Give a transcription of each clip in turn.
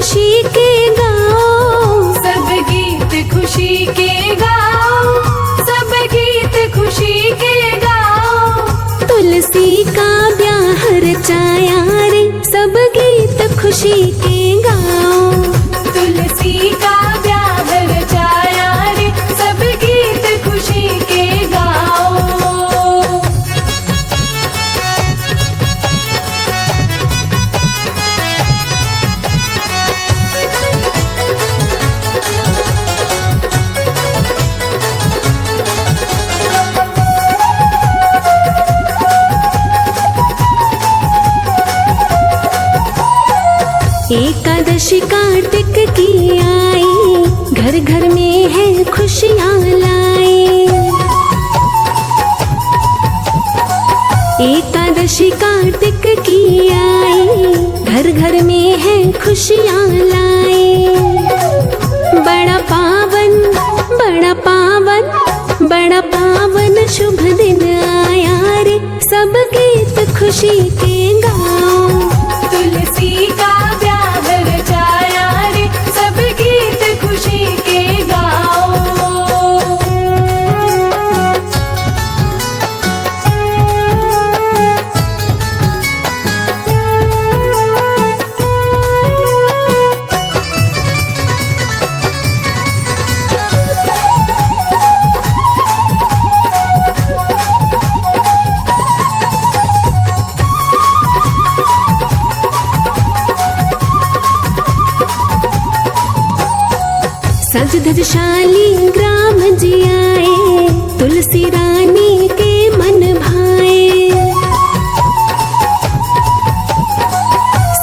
खुशी के गाओ, सब गीत खुशी के गाओ, सब गीत खुशी के गाओ। तुलसी का ब्याह रचाया रे, सब गीत खुशी के गाओ। तुलसी का ब्याह रचाया रे, सब गीत खुशी के गाओ। एकादशी कार्तिक की आई, घर घर में है खुशियाँ लाई। एकादशी कार्तिक की आई, घर घर में है खुशियाँ लाई। बड़ा पावन, बड़ा पावन, बड़ा पावन शुभ दिन आया रे, सब गीत खुशी के गाओ। तुलसी का ब्याह रचाया रे, सब गीत खुशी के गाओ। सज धज शाली ग्राम जी आए, तुलसी रानी के मन भाए।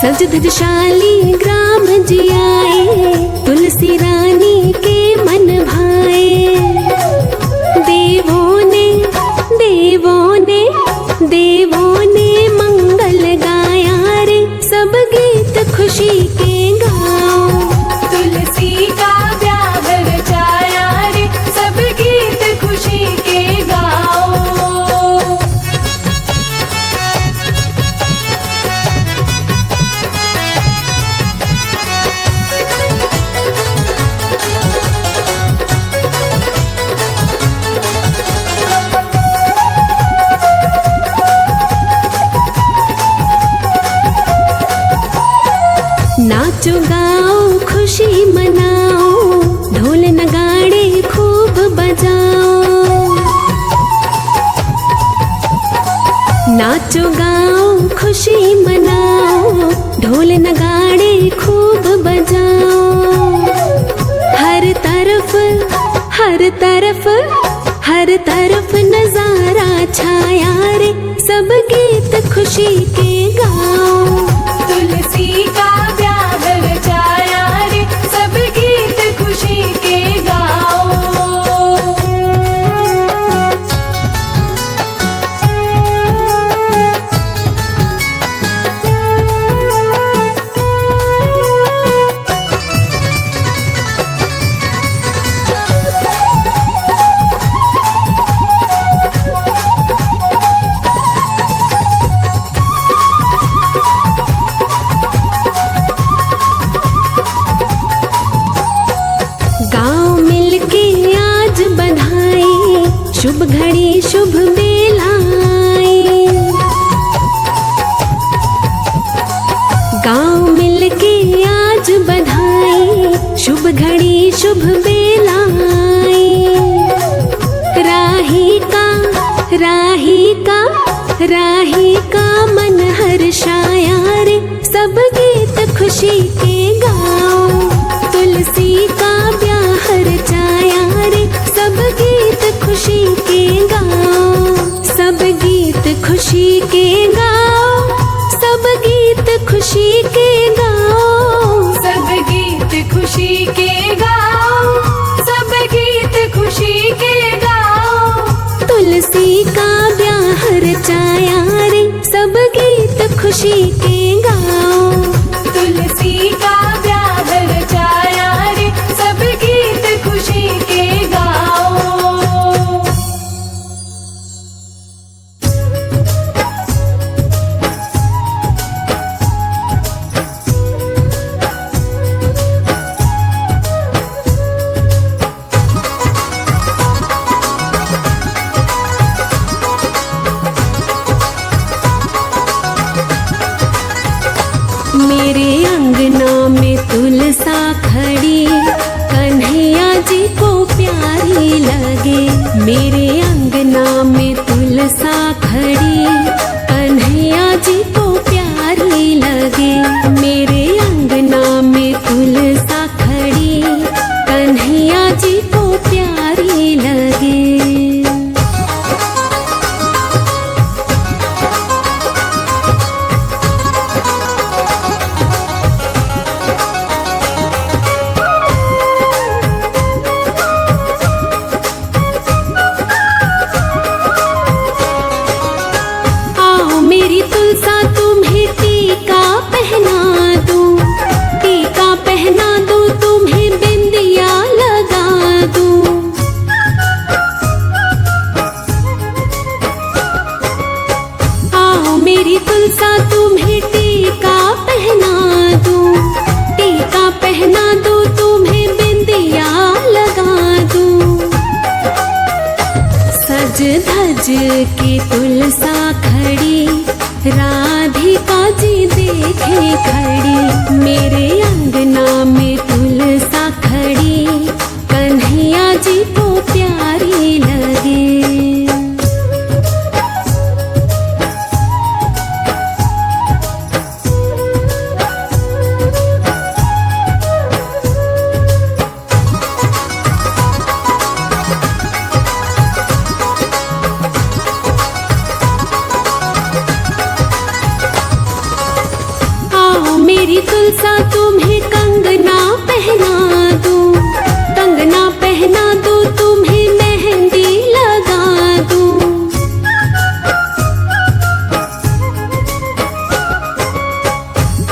सज धज शाली ग्राम जी आए, तुलसी रानी के मन भाए। देवों ने, देवों ने, देवों ने मंगल गाया रे, सब गीत खुशी के गाओ। तुलसी का ब्याह रचाया रे, सब गीत खुशी के गाओ। नाचो गाओ खुशी मनाओ, ढोल नगाड़े खूब बजाओ। नाचो गाओ खुशी मनाओ, ढोल नगाड़े खूब बजाओ। हर तरफ, हर तरफ, हर तरफ नजारा छाया रे, सब गीत खुशी के गाओ। तुलसी का ब्याह रचाया रे, सब गीत खुशी के गाओ। शुभ घड़ी शुभ बेला आई, गाँव मिलके आज बधाई। शुभ घड़ी शुभ बेला आई। राही का, राही का, राही का मन हर्षाया रे, सब गीत खुशी के गाओ। तुलसी का ब्याह रचाया रे, सब गीत खुशी के गाओ। सब गीत खुशी के गाओ, सब गीत खुशी के गाओ। सब गीत खुशी के गाओ, सब गीत खुशी के गाओ। तुलसी का ब्याह रचाया रे, सब गीत खुशी के गाओ। तुलसी का ब्याह रचाया रे, सब गीत खुशी के गाओ। तुलसा खड़ी कन्हैया जी को प्यारी लगे। मेरे अंगना में तुलसा खड़ी कन्हैया जी को प्यारी लगे। मेरे अंगना में तुलसा खड़ी कन्हैया जी को प्यारी लगे। मेरी तुलसा तुम्हें टीका पहना दूं, टीका पहना दूं, तुम्हें बिंदिया लगा दूं। आओ मेरी तुलसा तुम्हें टीका पहना दूं, टीका पहना दूं, तुम्हें बिंदिया लगा दूं। सज धज के तुलसा खड़ी राधिका जी देखे खड़ी। मेरे अंगना में तुलसा खड़ी कन्हैया जी को प्यारी लगे। मेरी तुलसा तुम्हें कंगना पहना दूं, कंगना पहना दूं, तुम्हें मेहंदी लगा दूं।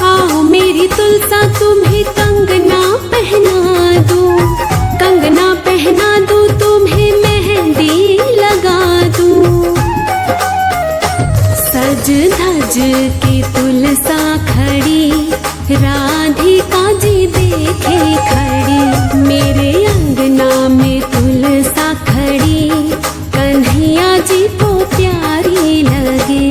आओ मेरी तुलसा तुम्हें कंगना पहना दूं, कंगना पहना दूं, तुम्हें मेहंदी लगा दूं। सज धज के तुलसा खड़ी राधिका जी देखे खड़ी। मेरे अंगना में तुलसा खड़ी कन्हैया जी को प्यारी लगे।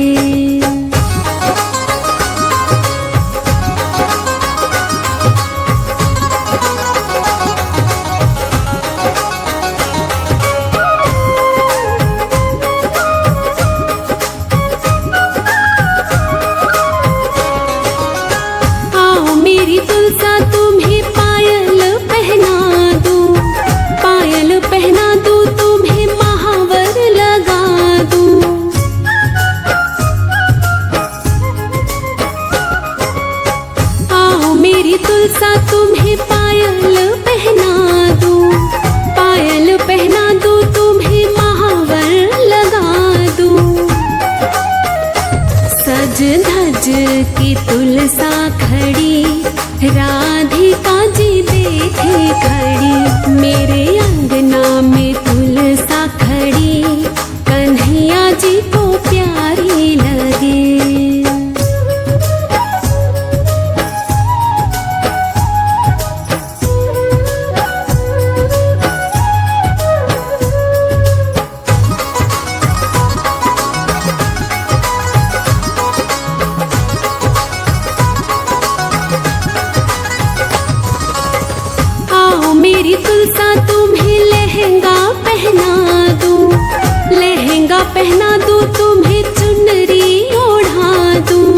मेरी तुलसा तुम्हें पायल पहना दूं, पायल पहना दूं, तुम्हें महावर लगा दूं। आओ मेरी तुलसा तुम्हें पायल पहना दूं, पायल पहना दूं, तुम्हें महावर लगा दूं। सज धज की तुलसा खड़ी राधिका जी देखे खड़ी। मेरे अंगना में तुलसा खड़ी कन्हैया जी को प्यारी लगे। मेरी तुलसा तुम्हें लहंगा पहना दूं, लहंगा पहना दूं, तुम्हें चुनरी ओढ़ा दूं।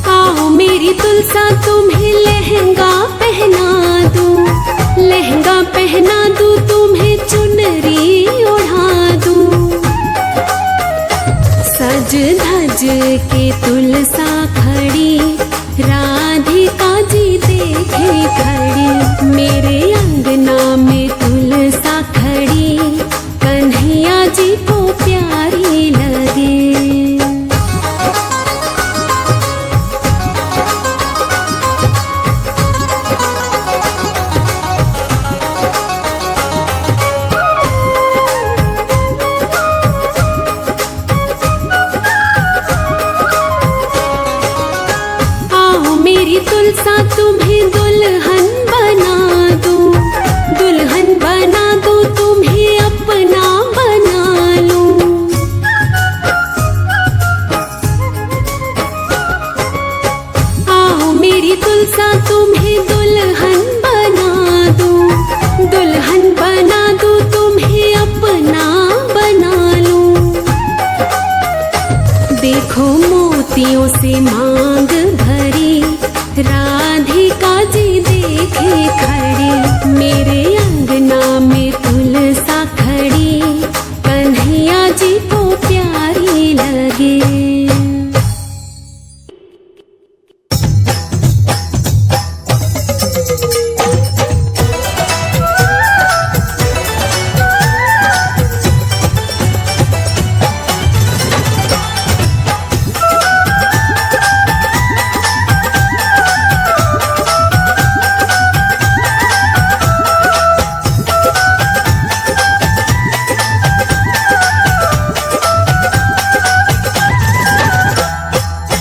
आओ मेरी तुलसा तुम्हें लहंगा पहना दूं, लहंगा पहना दूं, तुम्हें चुनरी ओढ़ा दूं। सज धज के तुलसा खड़ी राधिका जी देखे खड़ी। मेरे अंगना में तुलसा खड़ी कन्हैया जी को प्यारी लगे। मेरी तुलसा तुम्हें दुल्हन बना दूं, दुल्हन बना दूं, तुम्हें अपना बना लूं। सा तुम्हें दुल्हन बना दूं, दुल्हन बना दूं, तुम्हें अपना बना लूं। देखो मोतियों से मांग भरी, राधिका जी देखे खड़ी, मेरे अंगना में तुलसा खड़ी, कन्हैया जी को प्यारी लगे।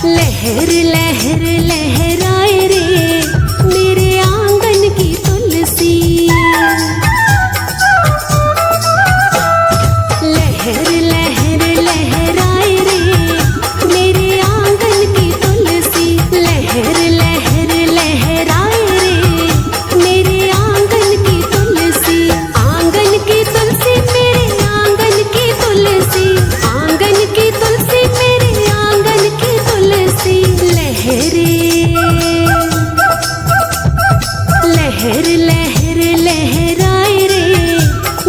लहर लहर लहराए रे मेरे आंगन की तुलसी, लहर लहर लहराए रे मेरे आंगन की तुलसी, लहर लहर लहराए रे मेरे आंगन की तुलसी। आंगन की तुलसी मेरे आंगन की तुलसी, आंगन की तुलसी मेरे आंगन की तुलसी। लहर लहर लहराए रे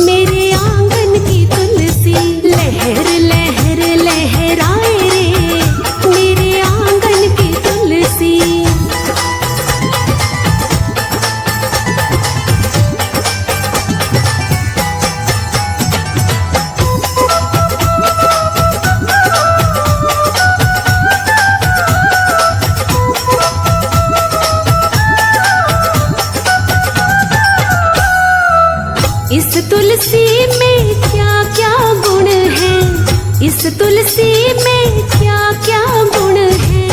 मेरे आंगन की तुलसी, लहर लहर लहराए रे मेरे आंगन की तुलसी। इस तुलसी में क्या क्या गुण है, इस तुलसी में क्या क्या गुण है,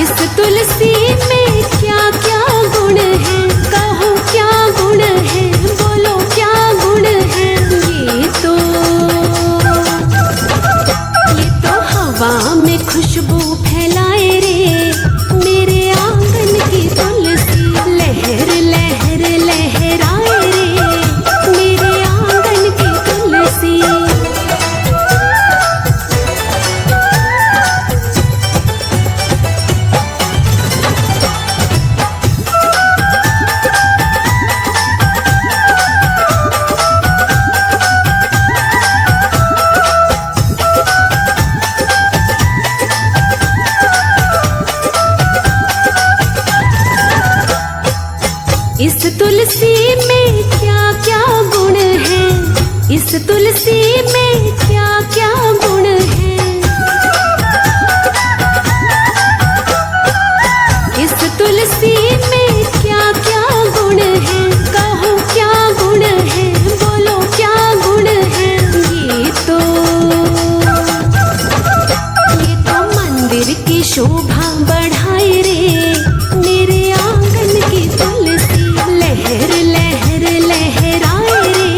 इस तुलसी में क्या क्या गुण है, कहो क्या गुण है, बोलो क्या गुण है। ये तो हवा में खुशबू फैलाए रे मेरे आंगन की तुलसी, लहर लहर लहराए रे मेरे आंगन की तुलसी। इस तुलसी में क्या क्या गुण है, इस तुलसी में क्या क्या गुण है, इस तुलसी में क्या क्या गुण है, कहो क्या गुण है, बोलो क्या गुण है। ये तो मंदिर की शोभा बढ़ाए रे मेरे आंगन की तुलसी, लहर लहर लहराए रे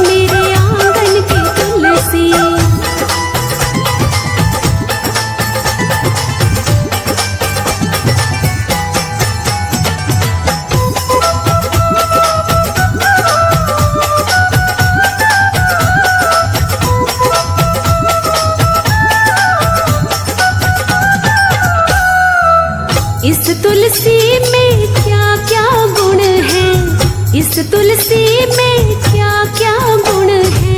मेरे आंगन की तुलसी। इस तुलसी में क्या क्या गुण है, इस तुलसी में क्या क्या गुण है,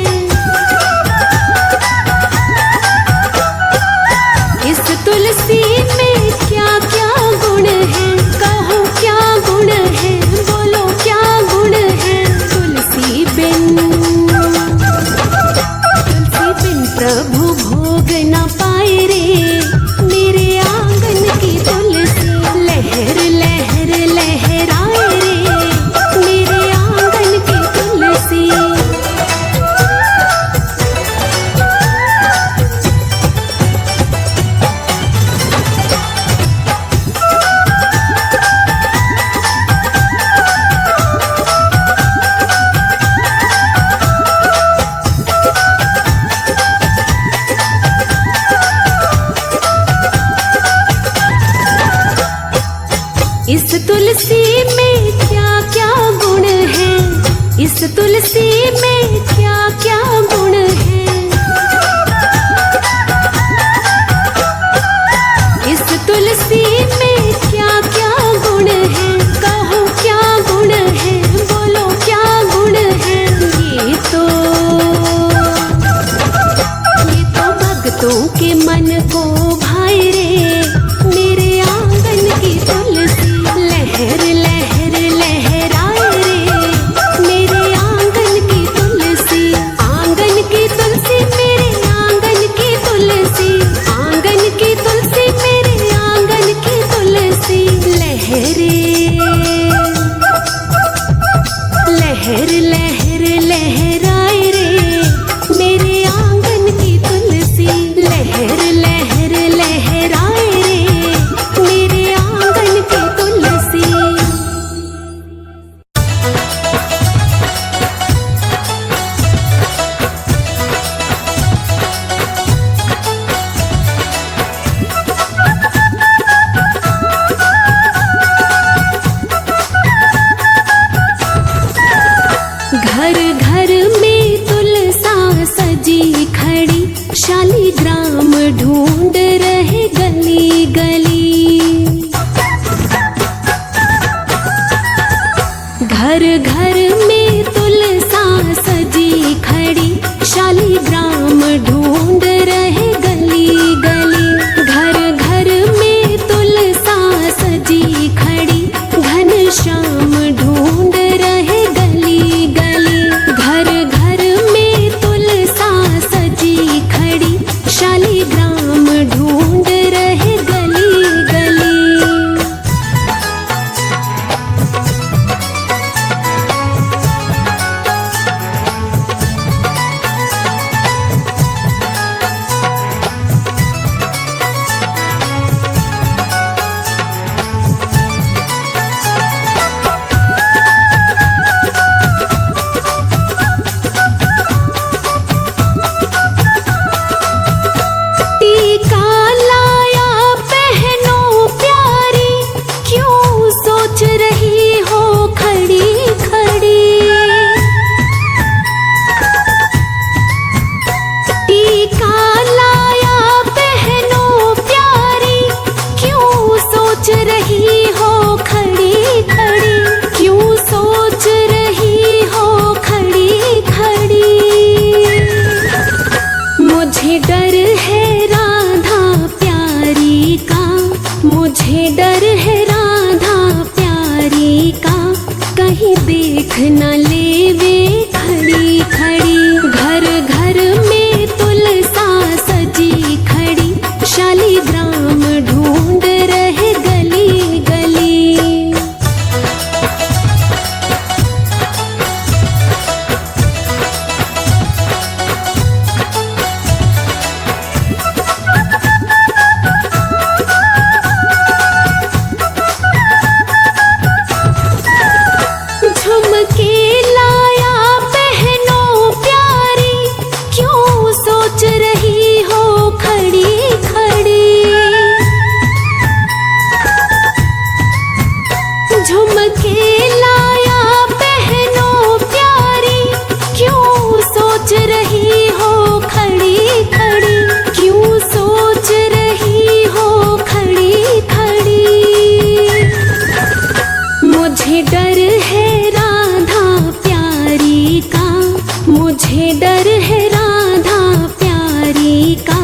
इस तुलसी में क्या क्या गुण है, कहो क्या गुण है, बोलो क्या गुण है। तुलसी बिन प्रभु भोग न पाए रे मेरे आंगन की तुलसी, लहर लहर लहराए रे मेरे आंगन की तुलसी में क्या क्या गुण है, इस तुलसी में क्या क्या गुण है, कहो क्या गुण है, बोलो क्या गुण है। ये तो भक्तों के मन को भाए रे, मेरे आंगन की तुलसी लहर लहर लहराए रे, मेरे आंगन की तुलसी, आंगन की तुलसी मेरे आंगन की तुलसी, आंगन की तुलसी मेरे आंगन की तुलसी लहरे लहर लहर लहराए रे, मेरे आंगन की तुलसी लहर लहर लहराए रे, मेरे आंगन की तुलसी। घर घर में तुलसा सजी खड़ी, शालीग्राम ढूंढ रहे गली गली। घर घर में तुलसा सजी खड़ी, शालीग्राम ढूंढ रहे गली गली। घर घर में तुलसा सजी खड़ी, घनश्याम ढूंढ रहे गली गली। घर घर में तुलसा सजी खड़ी, शालीग्राम ढूंढ रहे गली गली। टीका लाया पहनो प्यारी, क्यों सोच रही हो खड़ी खड़ी। टीका लाया पहनो प्यारी, क्यों सोच रही हो खड़ी खड़ी, क्यों सोच रही हो खड़ी खड़ी। मुझे डर है राधा प्यारी का, मुझे डर है राधा प्यारी का, कहीं देख न लेवे खड़ी खड़ी। घर घर में तुलसा सजी खड़ी, शालीग्राम ढूंढ रहे गली गली। झुमके लाया पहनो प्यारी, क्यों सोच रही हो खड़ी खड़ी। झुमके लाया पहनो प्यारी, क्यों सोच रही हो खड़ी खड़ी, क्यों सोच रही हो खड़ी खड़ी। मुझे डर है राधा प्यारी का, मुझे डर है राधा प्यारी का,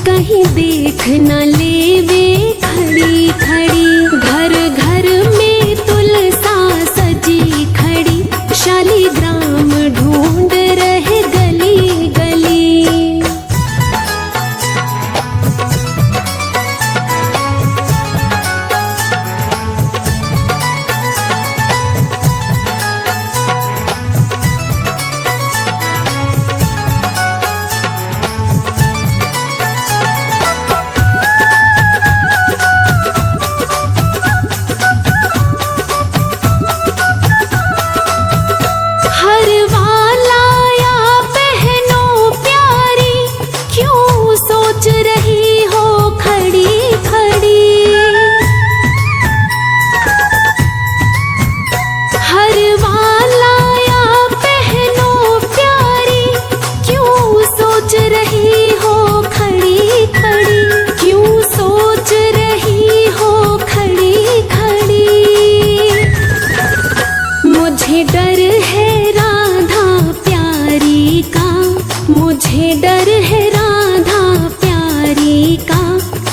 कहीं देख न लेवे खड़ी खड़ी। घर घर में तुलसा सजी खड़ी, शालीग्राम ढूंढ रहे गली गली। सोच रही हो खड़ी खड़ी, क्यों सोच रही हो खड़ी खड़ी। मुझे डर है राधा प्यारी का, मुझे डर है राधा प्यारी का,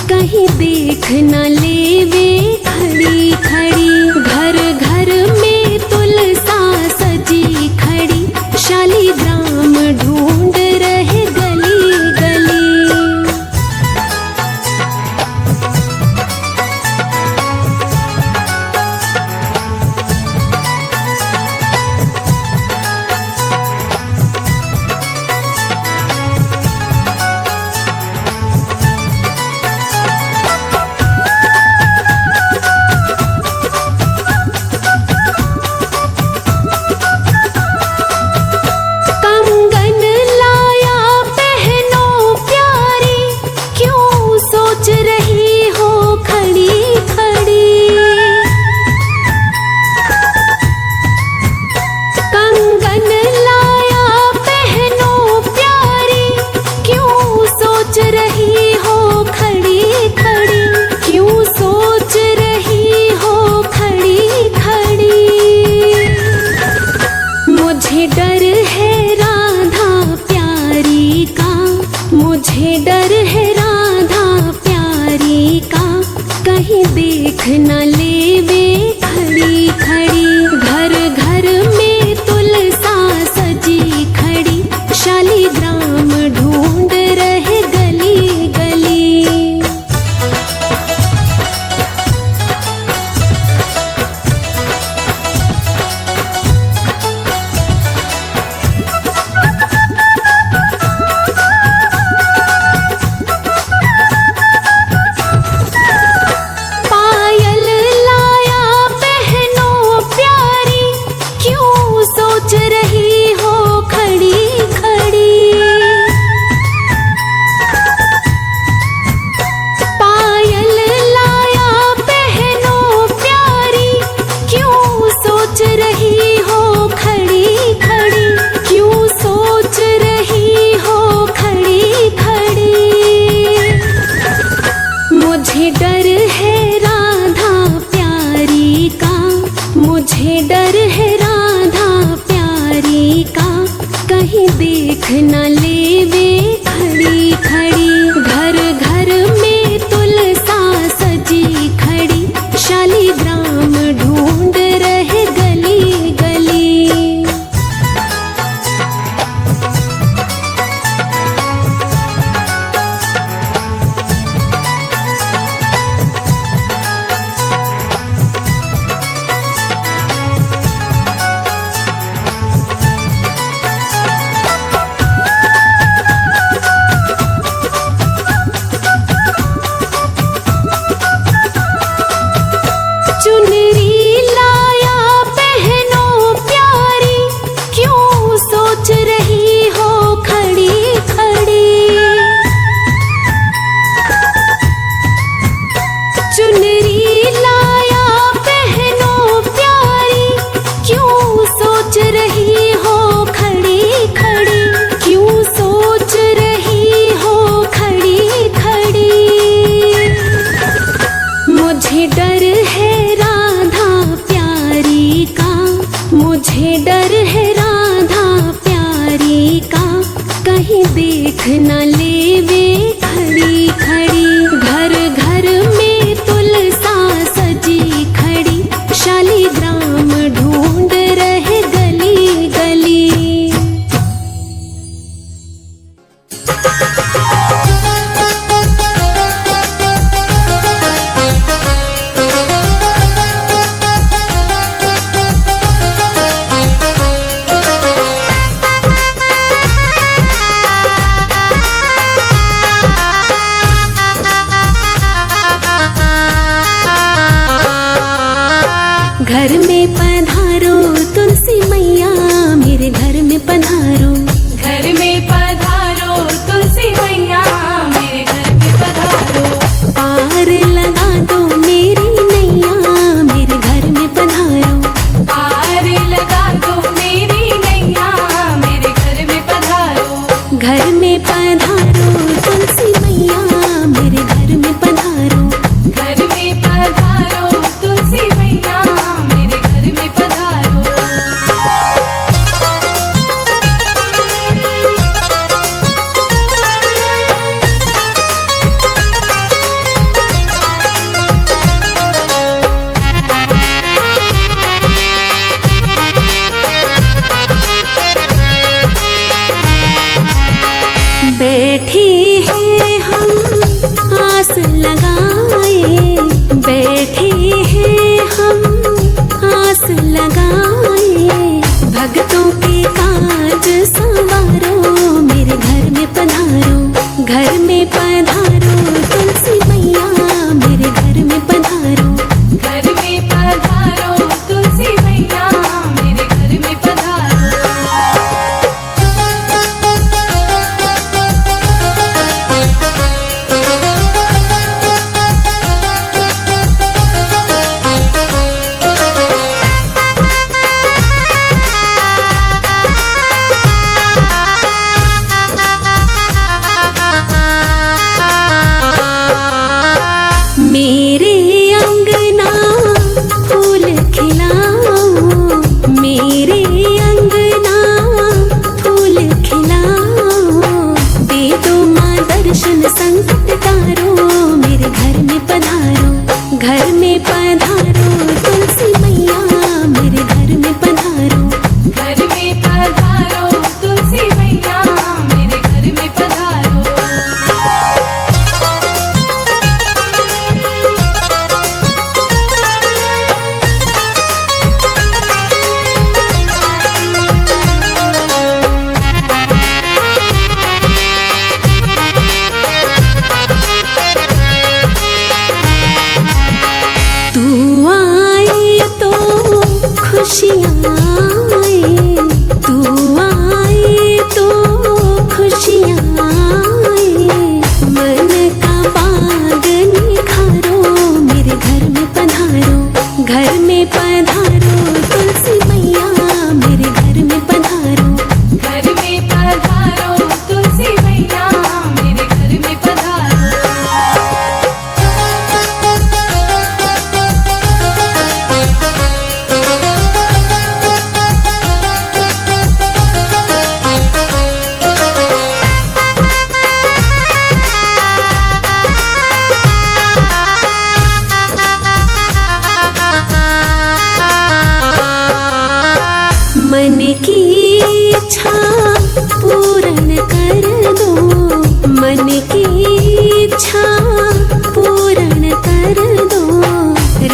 कहीं देख न लेवे खड़ी खड़ी। घर घर में तुलसा सजी खड़ी, शालीग्राम ढूंढ रहे गली गली। कंगन लाया पहनो प्यारी, क्यों सोच रही हो खड़ी खड़ी। कंगन लाया पहनो प्यारी, क्यों सोच रही हो खड़ी खड़ी, क्यों सोच रही हो खड़ी खड़ी। मुझे डर है राधा प्यारी का, मुझे डर है राधा प्यारी का, कहीं देख न लेवे खड़ी खड़ी। घर घर में तुलसा सजी खड़ी, शालीग्राम ढूंढ रहे गली गली। पायल लाया पहनो प्यारी, क्यों सोच रही हो खड़ी खड़ी। पायल लाया पहनो प्यारी, क्यों सोच रही हो खड़ी खड़ी, क्यों सोच रही हो खड़ी खड़ी। मुझे डर है राधा प्यारी का, मुझे डर है राधा प्यारी का, कहीं देख न लेवे खड़ी खड़ी। घर घर में तुलसा सजी खड़ी, शालीग्राम ढूंढ रहे गली गली। चुनरी लाया पहनो प्यारी, क्यों सोच रही हो खड़ी खड़ी। चुनरी लाया पहनो प्यारी, क्यों सोच रही हो खड़ी खड़ी, क्यों सोच रही हो खड़ी खड़ी। मुझे डर है राधा प्यारी का, मुझे डर है राधा प्यारी का, कहीं देख न लेवे खड़ी खड़ी। घर घर में तुलसा सजी खड़ी, शालीग्राम ढूंढ रहे गली गली। में पधारो तुलसी मैया, मेरे घर में पधारो। घर में पधारो तुलसी मैया, मेरे घर में पधारो। बैठी हैं हम आस लगाए, बैठे हैं हम आस लगाए। भक्तों के काज संवारो, मेरे घर में पधारो। घर में पधारो तुलसी मैया, मेरे घर में पधारो। घर में पधारो तुलसी मैया, मेरे घर में पधारो। मेरे अंगना फूल खिलाओ, मेरे अंगना फूल खिलाओ। दे दो माँ दर्शन संकट तारो, मेरे घर में पधारो। घर में पधारो तुलसी मैया, मेरे घर में पधारो। घर में पधारो तुलसी मैया, मेरे घर में पधारो। तू आए तो खुशियाँ आए, तू आए तो खुशियाँ आए। मन का बाग निखारो, मेरे घर में पधारो। घर में पधारो तुलसी मैया, मेरे घर में पधारो। घर में पधारो तुलसी मैया, मेरे घर में पधारो। मन की इच्छा पूर्ण कर दो, मन की इच्छा पूर्ण कर दो।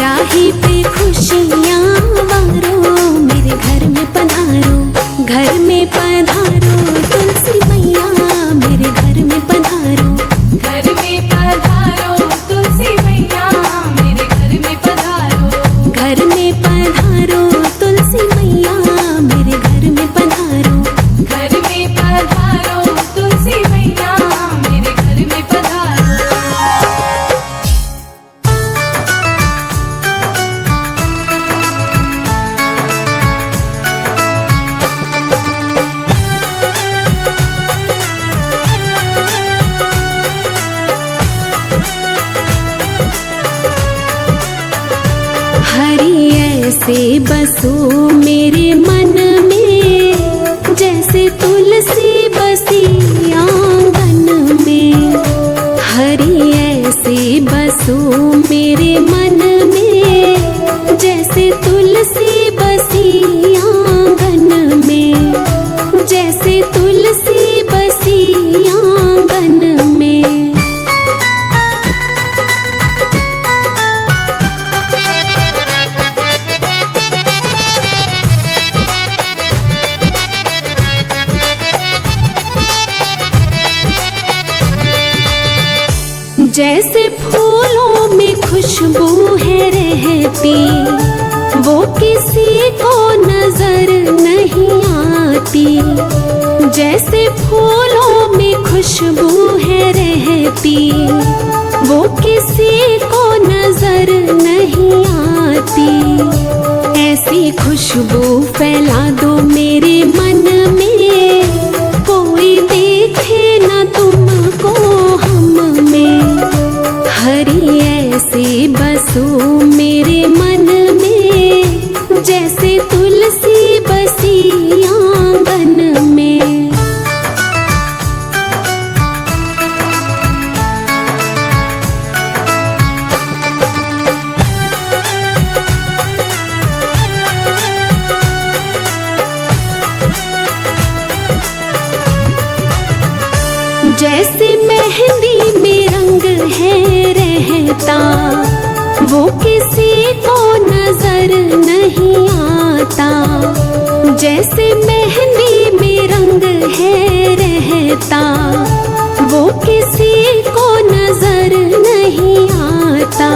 राही पे खुशियाँ वारो, मेरे घर में पधारो। घर में पधारो तुलसी मैया, मेरे घर में पधारो। घर में पधारो तुलसी मैया, मेरे घर में पधारो। घर में पधारो तुलसी मैया, मेरे घर में पधारो। घर में पधारो तुलसी मैया, मेरे घर में पधारो। हरि ऐसे बसो मेरे मन में, जैसे तुलसी बसी आंगन में। हरि ऐसे बसो मेरे मन में, जैसे तुलसी बसी आंगन में। जैसे तुलसी बसी आंगन में। जैसे फूलों में खुशबू है रहती, वो किसी को नजर नहीं आती। जैसे फूलों में खुशबू है रहती, वो किसी को नजर नहीं आती। ऐसी खुशबू फैला दो मेरे मन में, कोई देखे बसो मेरे मन में, जैसे तुलसी बसी आंगन में। जैसे मेहंदी में रंग है रहता, वो किसी को नजर नहीं आता। जैसे मेहंदी में रंग है रहता, वो किसी को नजर नहीं आता।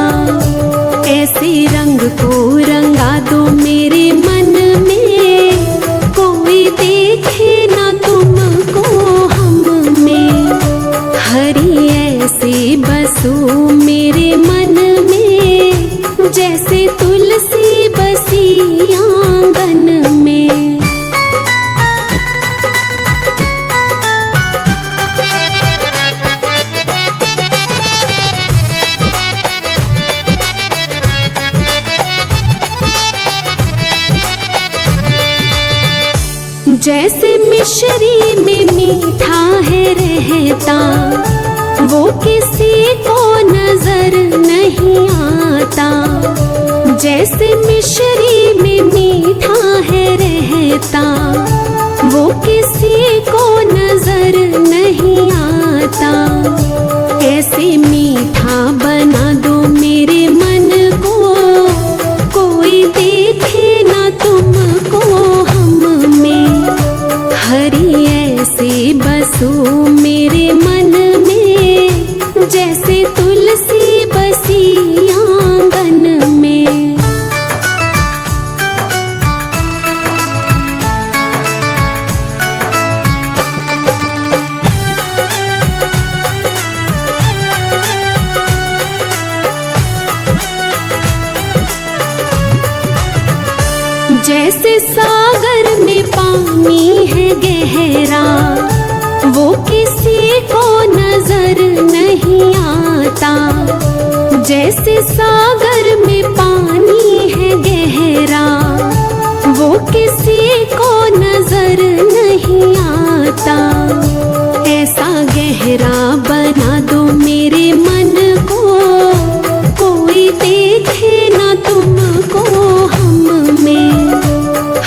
ऐसे रंग को रंगा दो मेरे मन में, कोई देखे ना तुमको हम में। हरि ऐसे बसो मेरे मन में, जैसे तुलसी बसी आंगन में। जैसे मिश्री में मीठा है रहता, वो किसी को नजर नहीं आता। जैसे मिश्री में मीठा है रहता, वो किसी को नजर नहीं आता। ऐसे मीठा बना दो मेरे मन को, कोई देखे ना तुमको हम में। हरि ऐसे बसो मेरे मन में, जैसे तुलसी बसी आंगन में। जैसे सागर में पानी है गहरा, वो किसी को नजर नहीं आता। जैसे सागर में पानी है गहरा, वो किसी को नजर नहीं आता। ऐसा गहरा बना दो मेरे मन को, कोई देखे ना तुमको हम में।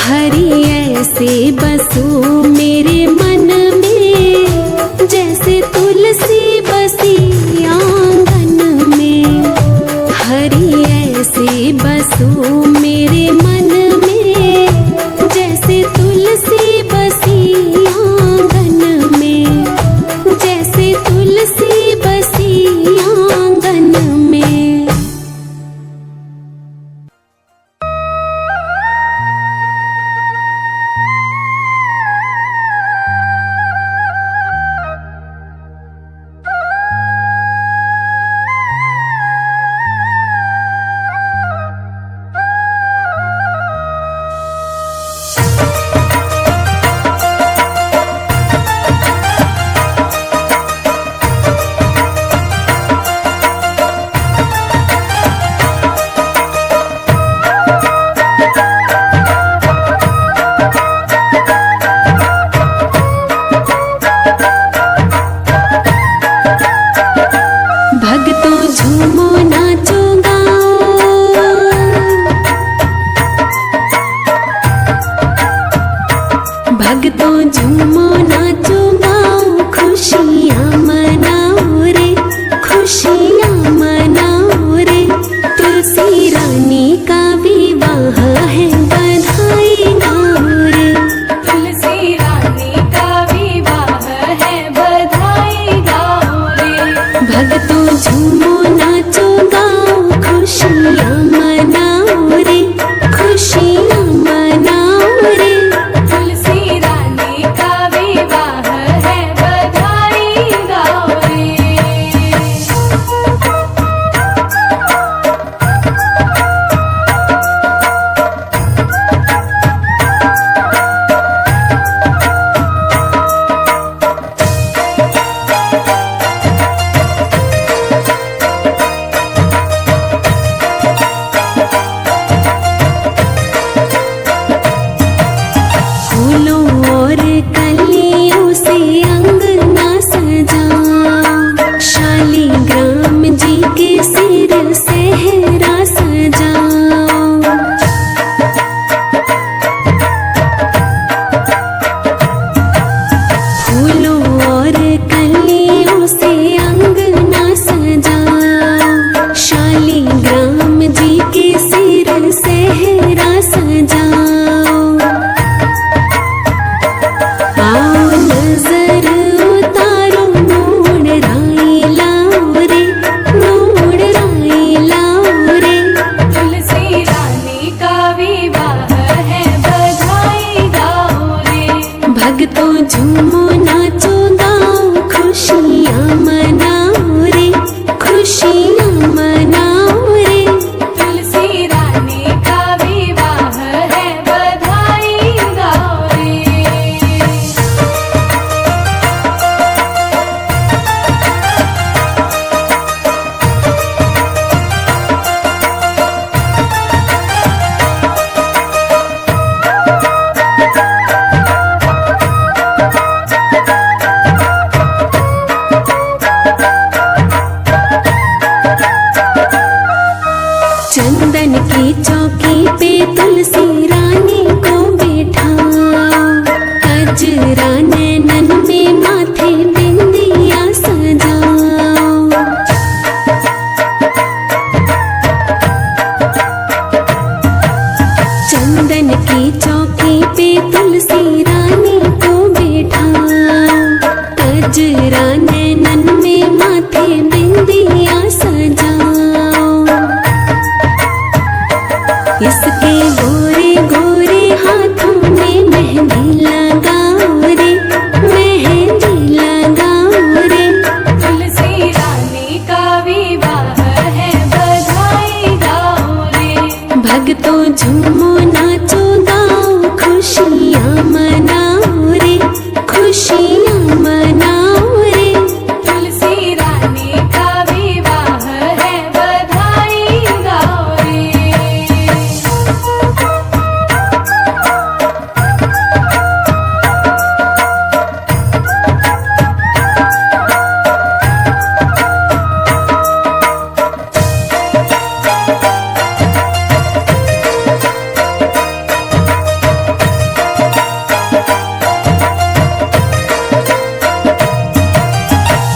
हरि ऐसे बसो मेरे मन में, जैसे तुलसी बसी आंगन में। हरि ऐसे बसो मेरे मन में, जैसे तुलसी बसी आंगन में। जैसे तुलसी बसी आंगन में। झूमो नाचो गाओ खुशियाँ मनाओ रे, खुशियाँ मनाओ रे। तुलसी रानी का विवाह है, बधाई गाओ रे।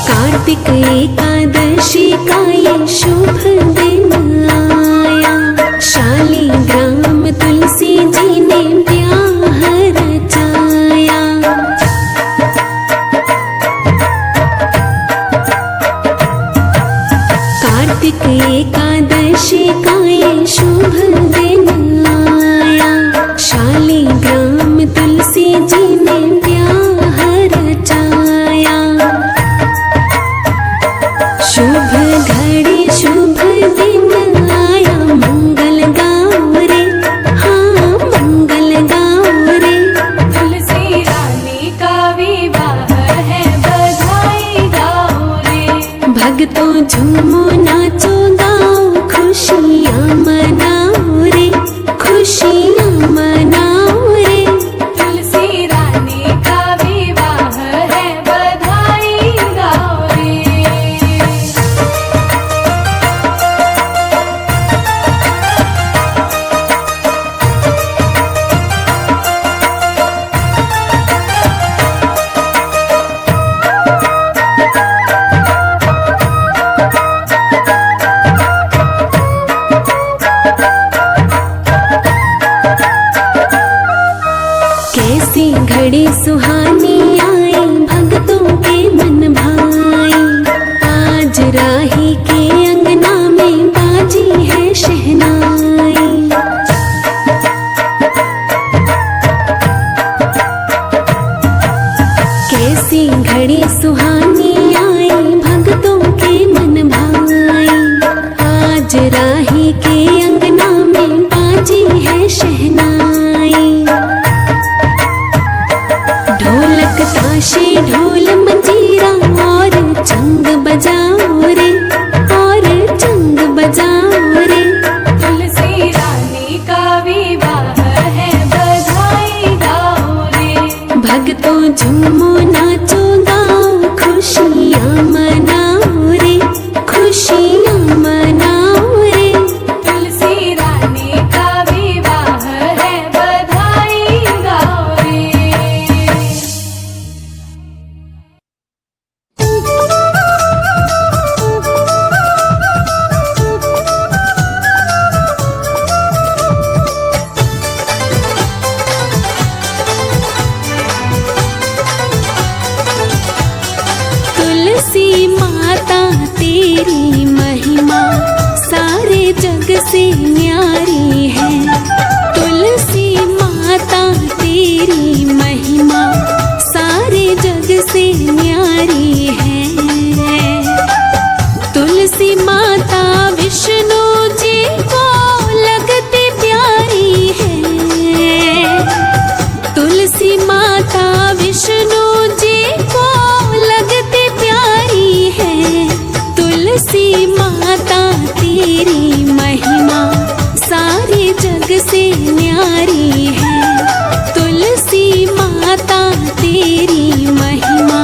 कार्तिक एकादशी का ये शुभ दिन आया, शालिग्राम तुलसी जी ने ब्याह रचाया। कार्तिक एकादशी का ये शुभ दिन आया, शालिग्राम तुलसी जी ने ब्याह रचाया। शुभ घड़ी शुभ दिन आया, मंगल गाओ रे, हाँ मंगल गाओ रे। तुलसी रानी का विवाह है, बधाई गाओ रे। भक्तों झूमो नाचो गाओ खुशियाँ मनाओ रे, खुशियाँ मनाओ रे। तुलसी रानी का विवाह है, बधाई गाओ रे। कैसी घड़ी सुहानी आई, भक्तों के मन भाई। आज राही के अंगना में बाजी है शहनाई। कैसी घड़ी सुहानी आई, भक्तों के मन भाई। आज राही के अंगना में बाजी है शहनाई। ढोलक ताशे ढोल मंजीरा और चंग बजाओ रे, और चंग बजाओ रे। तुलसी रानी का विवाह है, बधाई गाओ रे। भक्तों झूमो नाचो गाओ खुशियाँ मनाओ रे, खुशियाँ मनाओ रे। तुलसी रानी का विवाह है, बधाई गाओ रे। तुलसी माता तेरी महिमा सारे जग से न्यारी है। तुलसी माता तेरी महिमा सारे जग से न्यारी है। तुलसी माता विष्णु जी को लगती प्यारी है। तुलसी माता विष्णु जी को लगती प्यारी है। तुलसी माता तेरी महिमा सारे जग से न्यारी है। तुलसी माता तेरी महिमा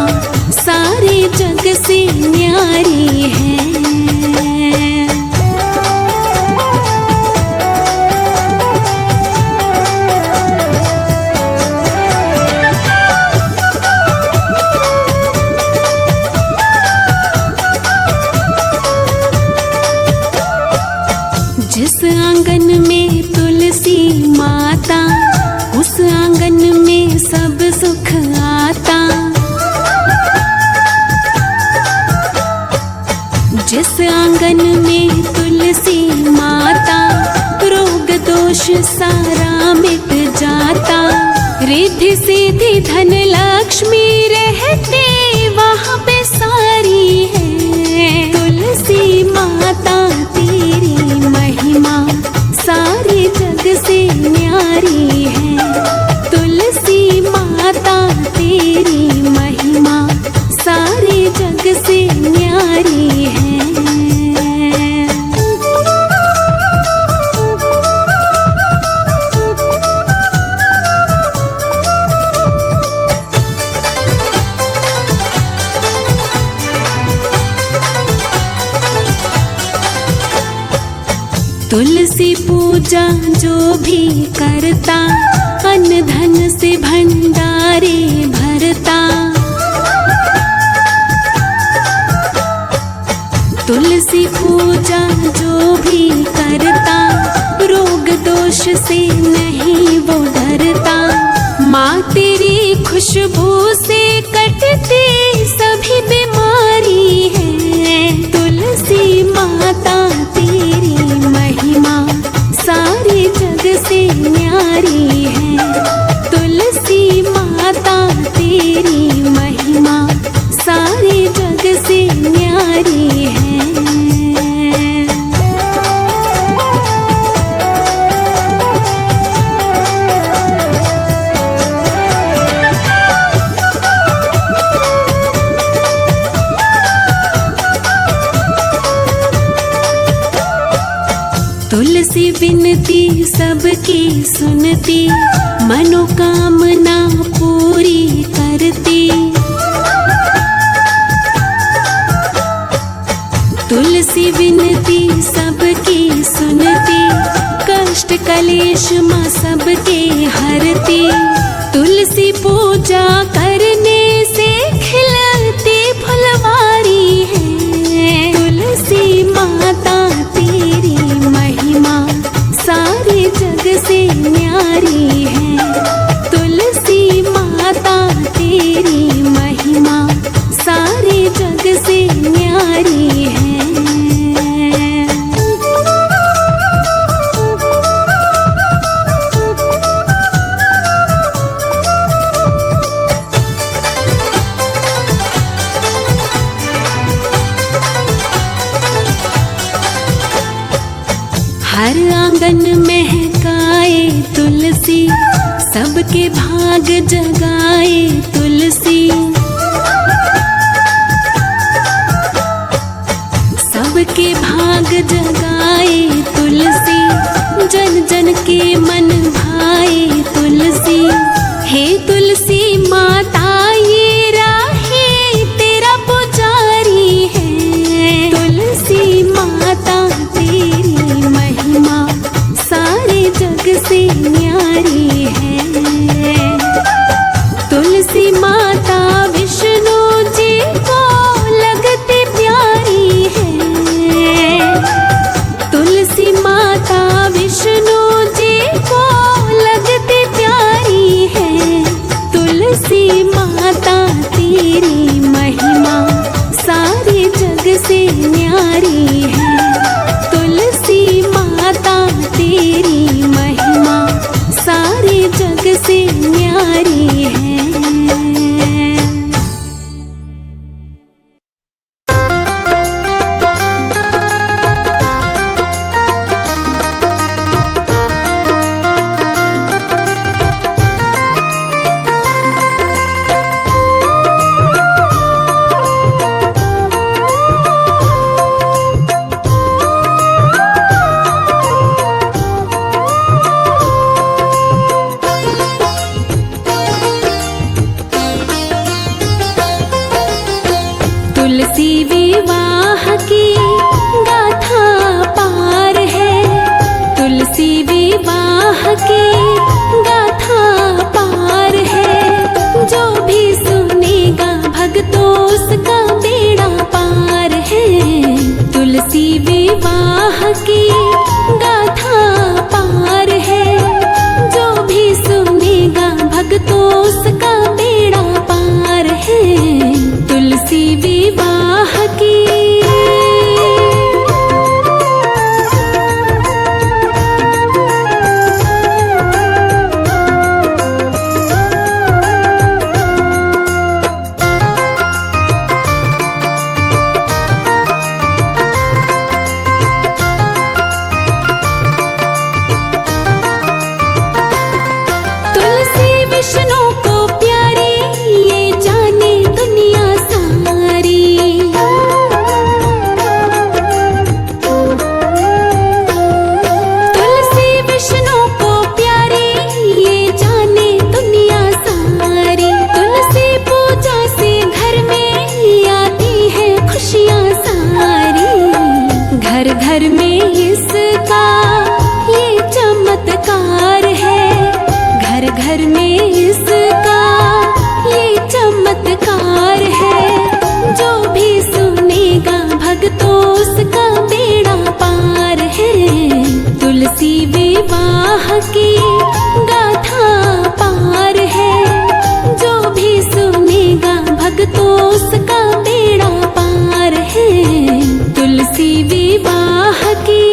सारे जग से न्यारी है। जिस आंगन में तुलसी माता, उस आंगन में सब सुख आता। जिस आंगन में तुलसी माता, रोग दोष सारा मिट जाता। रिद्धि सिद्धि धन लक्ष्मी रहती वहाँ पे सारी है। तुलसी माता तेरी महिमा सारे जग से तुलसी पूजा जो भी करता, अन्न धन से भंडारे भरता। तुलसी पूजा जो भी करता, रोग दोष से नहीं वो डरता। माँ तेरी खुशबू से कटती सभी बीमारी है। तुलसी माता तेरी महिमा सारे जग से न्यारी है। तुलसी माता तेरी महिमा सारे जग से न्यारी है। तुलसी विनती सबकी सुनती, मनोकामना पूरी करती। तुलसी विनती सबकी सुनती, कष्ट कलेश माँ सबके हरती। तुलसी पूजा करने से खिलती फुलवारी है। तुलसी माता तेरी महिमा सारे जग से न्यारी है। तुलसी माता तेरी महिमा सारे जग से न्यारी है। हर आंगन महकाए तुलसी, सबके भाग जगाए तुलसी। सबके भाग जगाए तुलसी, जन जन के मन भाए तुलसी। हे तुलसी माता ये राहे तेरा पुजारी है। तुलसी माता तेरी महिमा सारे जग से न्यारी है। तुलसी माता विष्णु जी को लगती प्यारी है। तुलसी माता विष्णु जी को लगती प्यारी है। तुलसी माता तेरी महिमा सारे जग से न्यारी है। तुलसी माता तेरी महिमा सारे जग से न्यारी है। तुलसी विवाह की गाथा पार है। तुलसी विवाह की गाथा पार है। जो भी सुनेगा भक्तों उसका बेड़ा पार है। तुलसी विवाह की गाथा पार है। जो भी सुनेगा भक्तों उसका बेड़ा पार है। तुलसी विवाह की तुलसी विष्णु को प्यारी ये जाने दुनिया सारी। तुलसी विष्णु को प्यारी ये जाने दुनिया सारी। तुलसी पूजा से घर में आती है खुशियाँ सारी। घर घर में इसका सुनेगा भक्तों उसका बेड़ा पार है। तुलसी विवाह की गाथा पार है। जो भी सुनेगा भक्तों उसका बेड़ा पार है। तुलसी विवाह की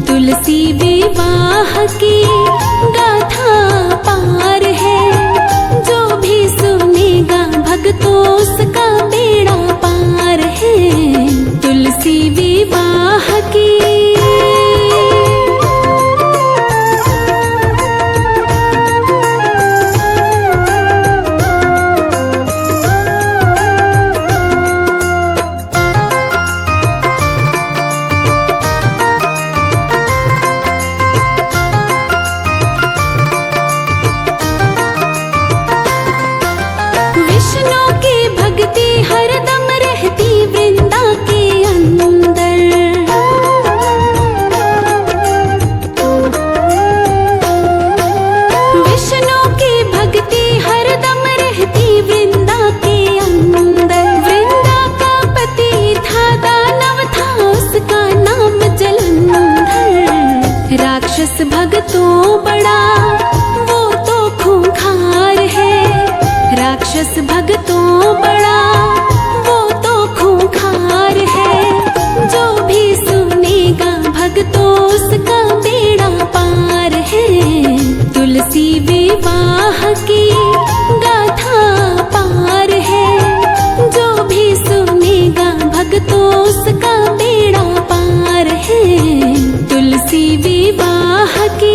तुलसी विवाह की गाथा पार है। जो भी सुनेगा भक्तों उसका बेड़ा पार है। तुलसी विवाह की हरदम रहती वृंदा के अंदर। विष्णु की भक्ति हरदम रहती वृंदा के अंदर। वृंदा का पति था दानव था उसका नाम जलंधर। राक्षस भक्तों बड़ा वो तो खूंखार है। राक्षस भक्तों बड़ा वो तो खूंखार है। जो भी सुनेगा भक्तों उसका बेड़ा पार है। तुलसी विवाह की गाथा पार है। जो भी सुनेगा भक्तों उसका बेड़ा पार है। तुलसी विवाह की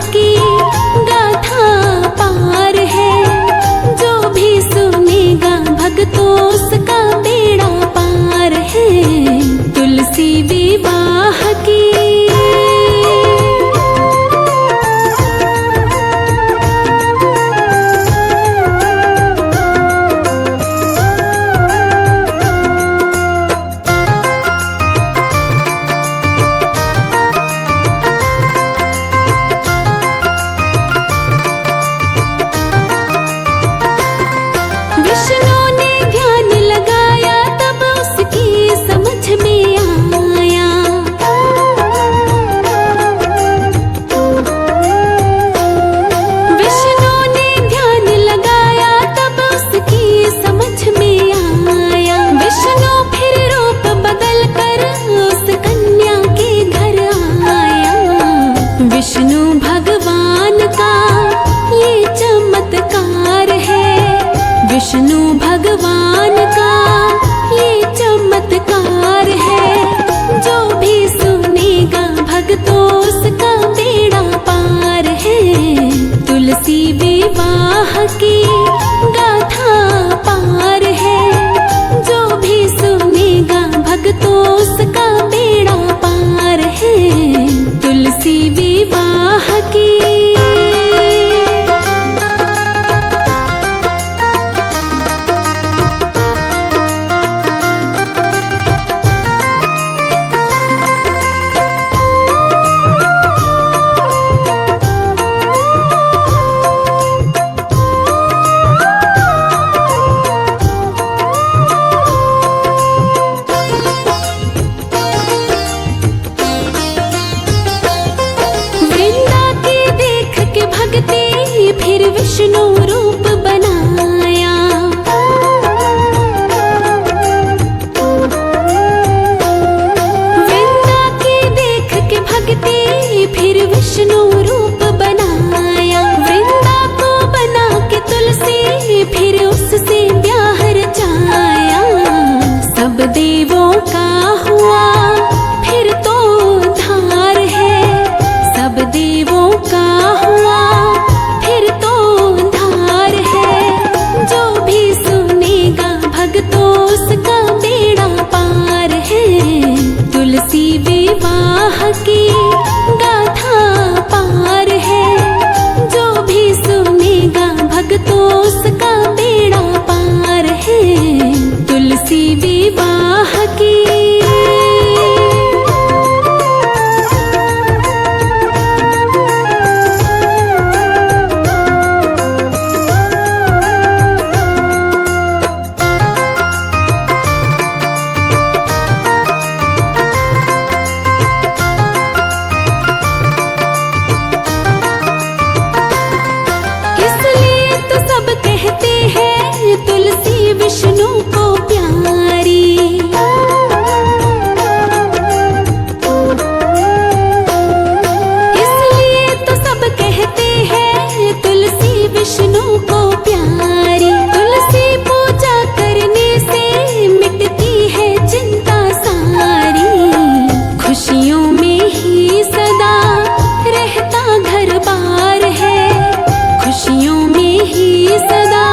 की गाथा पार है। जो भी सुनेगा भक्तों उसका बेड़ा पार है। तुलसी विवाह की विष्णु भगवान का ये चमत्कार है। जो भी सुनेगा भक्तों उसका बेड़ा पार है। तुलसी विवाह की गाथा पार है। जो भी सुनेगा भक्तों उसका बेड़ा पार है। तुलसी विवाह की फिर विष्णु रूप बनाया। वृंदा की देख के भक्ति फिर विष्णु रूप बनाया। वृंदा को बना के तुलसी फिर उससे ब्याह रचाया। सब देवों का हुआ फिर तो उद्धार है। सब देवों का हुआ फिर तो उद्धार है। जो भी सुनेगा भक्तों उसका बेड़ा पार है। तुलसी विवाह की गाथा पार है। जो भी सुनेगा भक्तों उसका बेड़ा पार है। तुलसी विवाह की तुलसी विष्णु को प्यारी। इसलिए तो सब कहते हैं तुलसी विष्णु को प्यारी। तुलसी पूजा करने से मिटती है चिंता सारी। खुशियों में ही सदा रहता घर बार है। खुशियों में ही सदा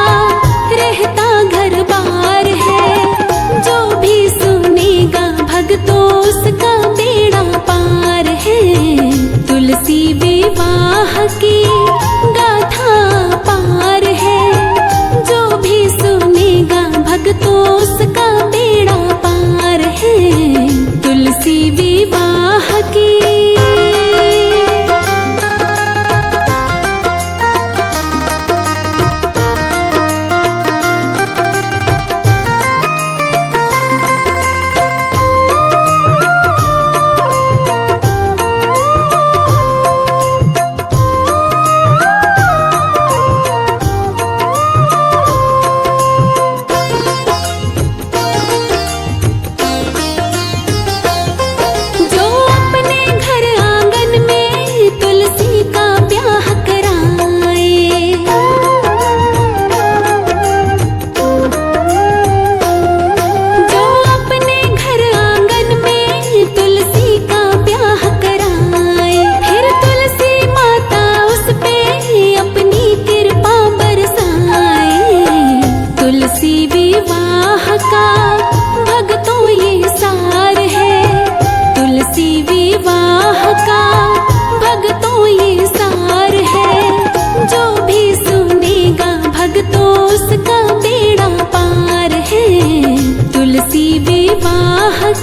रहता घर बार है। जो भी सुनेगा भक्तों उसका बेड़ा पार है। तुलसी विवाह की गाथा पार है। जो भी सुनेगा भक्तों उसका बेड़ा पार है। तुलसी विवाह की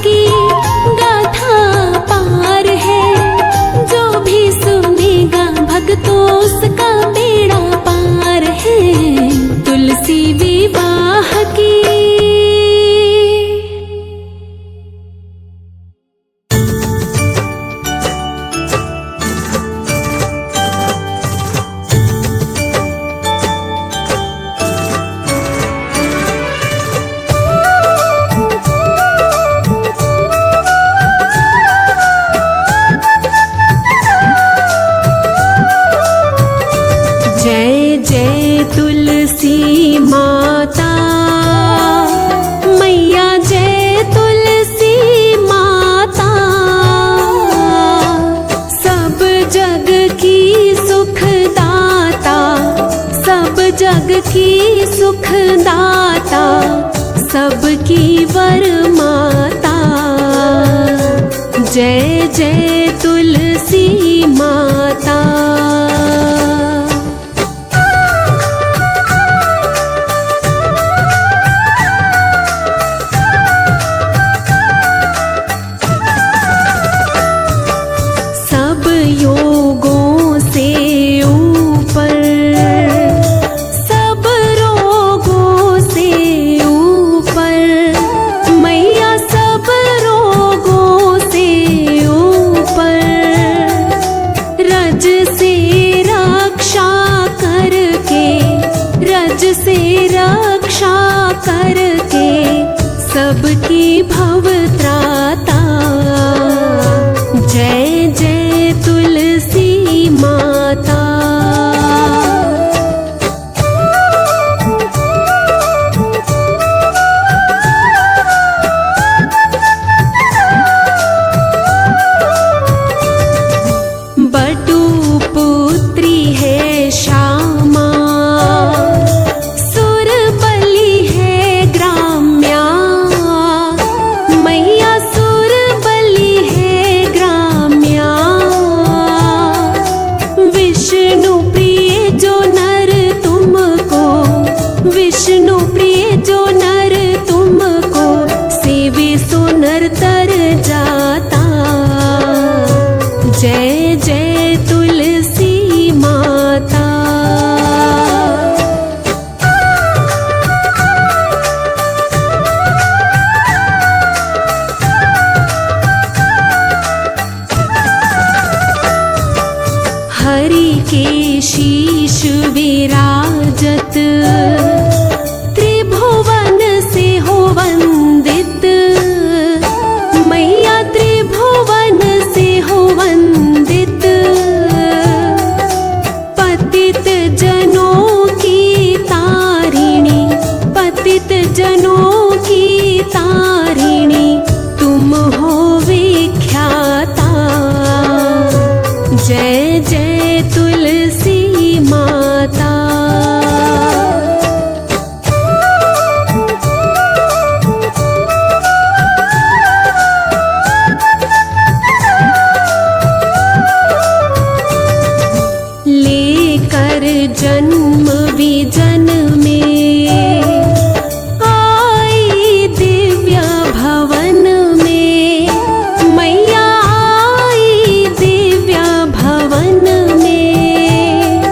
की गाथा पार है। जो भी सुनेगा भक्तों उसका बेड़ा पार है। तुलसी विवाह की जग की सुखदाता, सबकी वरमाता। जय जय तुलसी माता। सब योगों से ऊपर, सब रोगों से ऊपर, मैया सब रोगों से ऊपर। रज से रक्षा करके, रज से रक्षा करके, सबकी भव त्राता। जय जय तुलसी माता। बटु पुत्री है श्यामा, सुरबली है ग्राम्या। मैया सुरबली है ग्राम्या। विष्णु प्रिय जो नर तुमको, विष्णु प्रिय जो नर तुमको, सेवे सो नर तर जाता। जय जय तुलसी माता। हरि के शीश विराजत, त्रिभुवन से हो वंदित। मैया त्रिभुवन से हो वंदित। पतित जनों की तारिणी, पतित जनों की तारिणी, तुम हो विख्याता। जय जय तुलसी माता। लेकर जन्म विजन में आई दिव्य भवन में। मैया आई दिव्य भवन में।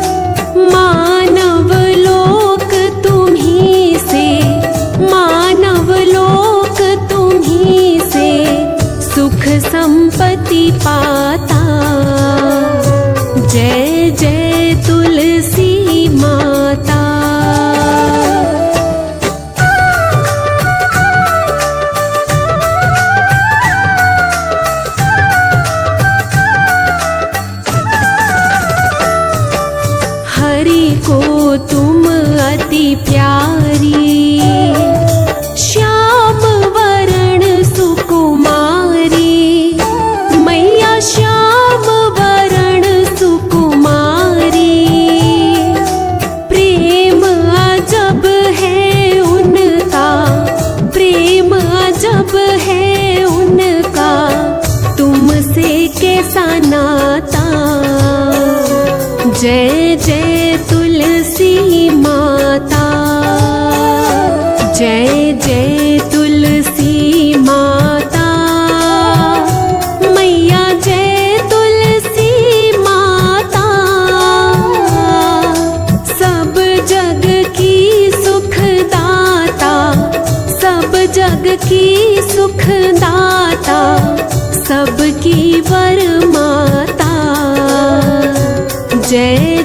मानव लोक तुम्हीं से, मानव लोक तुम्हीं से, सुख संपत्ति पाता। जय जय तुलसी माता। हरि को तुम अति प्यारी, श्याम वरण सुकुमारी। मैया श्याम वरण सुकुमारी। प्रेम अजब है उनका, प्रेम अजब है उनका, तुमसे कैसा नाता। जय जय तुलसी माता। जय जय तुलसी माता। मैया जय तुलसी माता। सब जग की सुखदाता, सब जग की सुखदाता, सबकी वरमाता। जय